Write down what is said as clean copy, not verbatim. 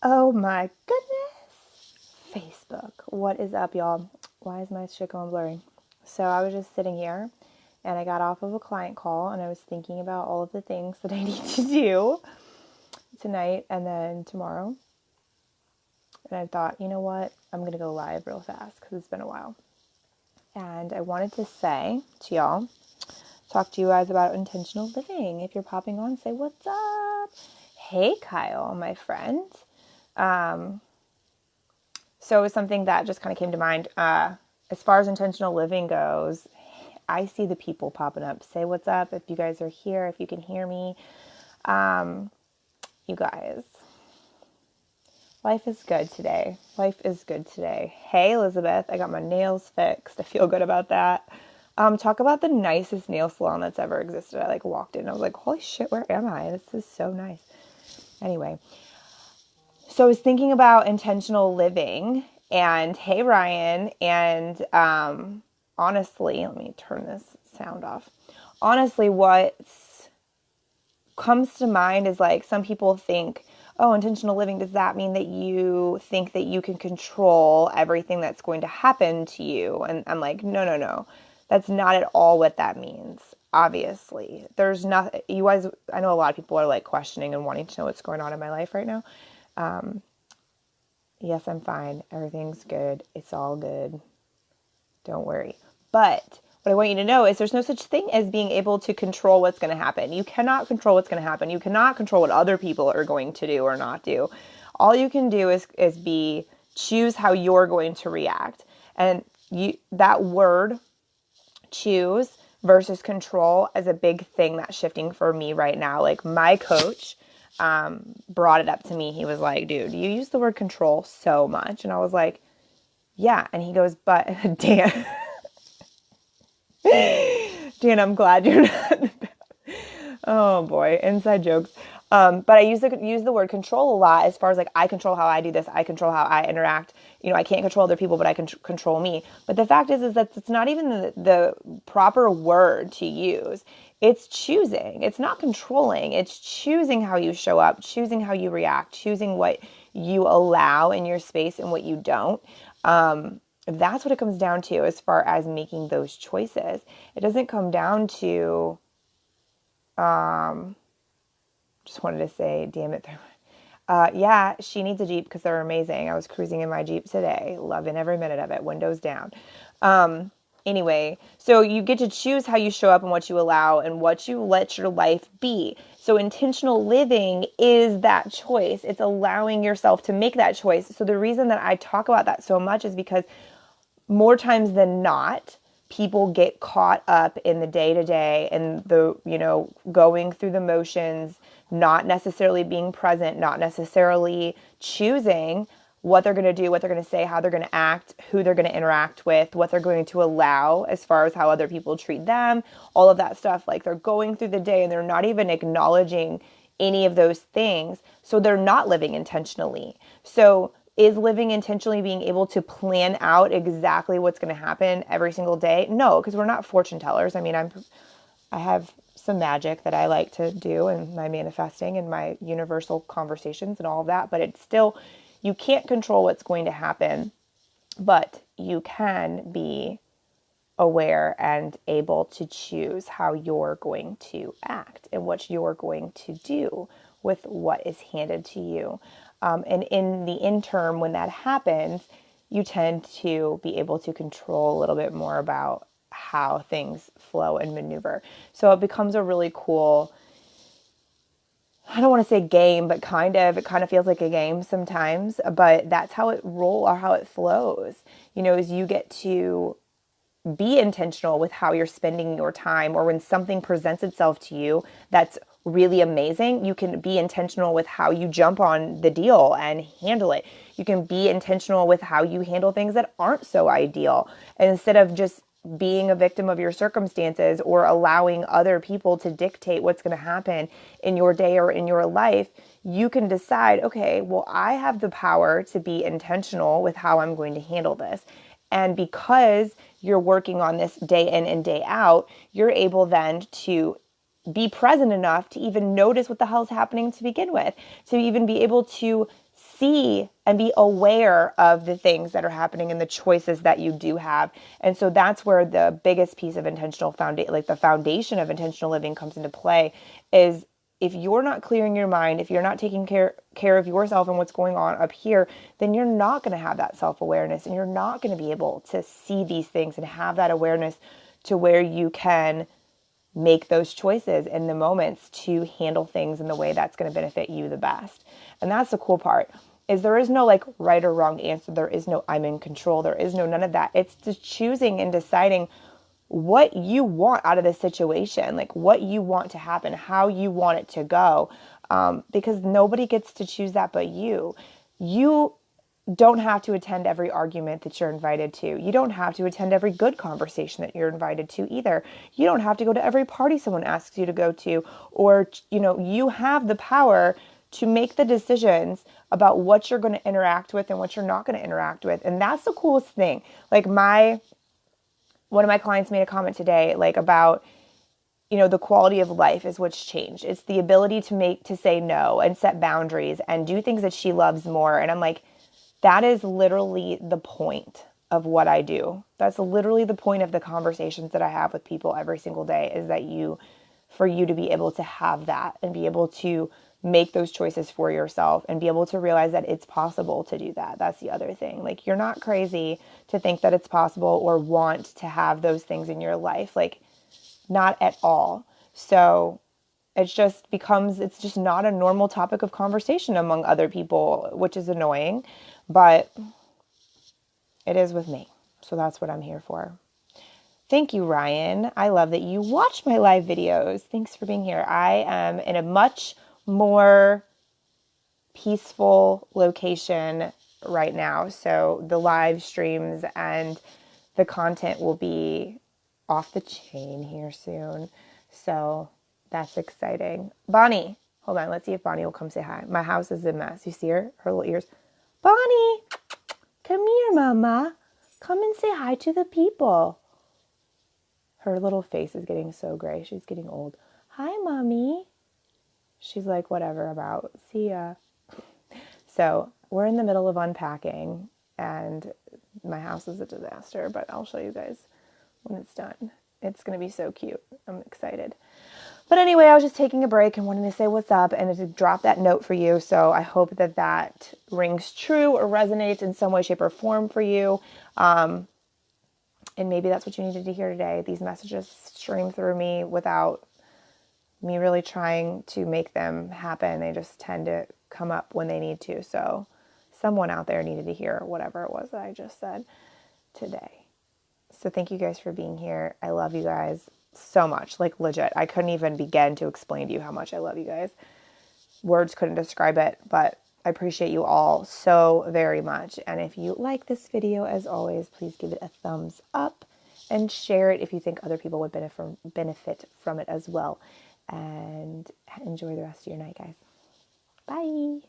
Oh my goodness. Facebook. What is up, y'all? Why is my shit going blurry? So I was just sitting here and I got off of a client call and I was thinking about all of the things that I need to do tonight and then tomorrow. And I thought, you know what? I'm going to go live real fast because it's been a while. And I wanted to say to y'all, talk to you guys about intentional living. If you're popping on, say what's up. Hey, Kyle, my friend. So it was something that just kind of came to mind. As far as intentional living goes, I see the people popping up. Say what's up if you guys are here, if you can hear me. You guys, life is good today. Life is good today. Hey, Elizabeth, I got my nails fixed. I feel good about that. Talk about the nicest nail salon that's ever existed. I walked in and I was like, holy shit, where am I? This is so nice. Anyway, so I was thinking about intentional living and hey, Ryan, and honestly, let me turn this sound off. Honestly, what comes to mind is some people think, oh, intentional living, does that mean that you think that you can control everything that's going to happen to you? And I'm like, no. That's not at all what that means. Obviously, there's nothing, you guys, I know a lot of people are questioning and wanting to know what's going on in my life right now. Yes, I'm fine. Everything's good. It's all good. Don't worry. But what I want you to know is there's no such thing as being able to control what's going to happen. You cannot control what's going to happen. You cannot control what other people are going to do or not do. All you can do is choose how you're going to react. And that word, choose versus control, is a big thing that's shifting for me right now. My coach brought it up to me. He was like, dude, you use the word control so much. And I was like, yeah. And he goes, but Dan, I'm glad you're not. Oh boy, inside jokes. But I use the word control a lot as far as I control how I do this. I control how I interact. I can't control other people, but I can control me. But the fact is that it's not even the proper word to use. It's choosing. It's not controlling. It's choosing how you show up, choosing how you react, choosing what you allow in your space and what you don't. That's what it comes down to as far as making those choices. It doesn't come down to, just wanted to say, damn it. Yeah, she needs a Jeep because they're amazing. I was cruising in my Jeep today, loving every minute of it, windows down. Anyway, so you get to choose how you show up and what you allow and what you let your life be. So intentional living is that choice. It's allowing yourself to make that choice. So the reason that I talk about that so much is because more times than not, people get caught up in the day-to-day and the, going through the motions, not necessarily being present, not necessarily choosing what they're going to do, what they're going to say, how they're going to act, who they're going to interact with, what they're going to allow as far as how other people treat them, all of that stuff. They're going through the day and they're not even acknowledging any of those things. So they're not living intentionally. So is living intentionally being able to plan out exactly what's going to happen every single day? No, because we're not fortune tellers. I mean, I have some magic that I like to do in my manifesting and my universal conversations and all of that, but it's still, you can't control what's going to happen, but you can be aware and able to choose how you're going to act and what you're going to do with what is handed to you. And in the interim, when that happens, you tend to be able to control a little bit more about how things flow and maneuver. So it becomes a really cool, I don't want to say game, but it kind of feels like a game sometimes, but that's how it rolls or how it flows, is you get to be intentional with how you're spending your time, or when something presents itself to you that's really amazing, you can be intentional with how you jump on the deal and handle it. You can be intentional with how you handle things that aren't so ideal. And instead of just being a victim of your circumstances or allowing other people to dictate what's going to happen in your day or in your life, you can decide, okay, well, I have the power to be intentional with how I'm going to handle this. And because you're working on this day in and day out, you're able then to be present enough to even notice what the hell is happening to begin with, to even be able to see and be aware of the things that are happening and the choices that you do have. And so that's where the biggest piece of intentional foundation, like the foundation of intentional living, comes into play. Is if you're not clearing your mind, if you're not taking care of yourself and what's going on up here, then you're not going to have that self-awareness, and you're not going to be able to see these things and have that awareness to where you can make those choices in the moments to handle things in the way that's going to benefit you the best. And that's the cool part, is there is no like right or wrong answer. There is no I'm in control. There is no none of that. It's just choosing and deciding what you want out of this situation, like what you want to happen, how you want it to go, because nobody gets to choose that but you. You don't have to attend every argument that you're invited to. You don't have to attend every good conversation that you're invited to either. You don't have to go to every party someone asks you to go to, or, you have the power to make the decisions about what you're going to interact with and what you're not going to interact with. And that's the coolest thing. Like one of my clients made a comment today, like about, the quality of life is what's changed. It's the ability to say no and set boundaries and do things that she loves more. And I'm like, that is literally the point of what I do. That's literally the point of the conversations that I have with people every single day, is that for you to be able to have that and be able to make those choices for yourself and be able to realize that it's possible to do that. That's the other thing. Like, you're not crazy to think that it's possible or want to have those things in your life. Like, not at all. So it's just not a normal topic of conversation among other people, which is annoying, but it is with me. So that's what I'm here for. Thank you, Ryan. I love that you watch my live videos. Thanks for being here. I am in a much more peaceful location right now. So the live streams and the content will be off the chain here soon. So that's exciting. Bonnie, hold on. Let's see if Bonnie will come say hi. My house is a mess. You see her little ears. Bonnie, come here, Mama. Come and say hi to the people. Her little face is getting so gray. She's getting old. Hi, Mommy. She's like, whatever about, see ya. So we're in the middle of unpacking, and my house is a disaster, but I'll show you guys when it's done. It's going to be so cute. I'm excited. But anyway, I was just taking a break and wanting to say what's up and to drop that note for you. So I hope that rings true or resonates in some way, shape, or form for you. And maybe that's what you needed to hear today. These messages stream through me without me really trying to make them happen. They just tend to come up when they need to. So someone out there needed to hear whatever it was that I just said today. So thank you guys for being here. I love you guys so much. Like, legit. I couldn't even begin to explain to you how much I love you guys. Words couldn't describe it, but I appreciate you all so very much. And if you like this video, as always, please give it a thumbs up and share it if you think other people would benefit from it as well. And enjoy the rest of your night, guys. Bye.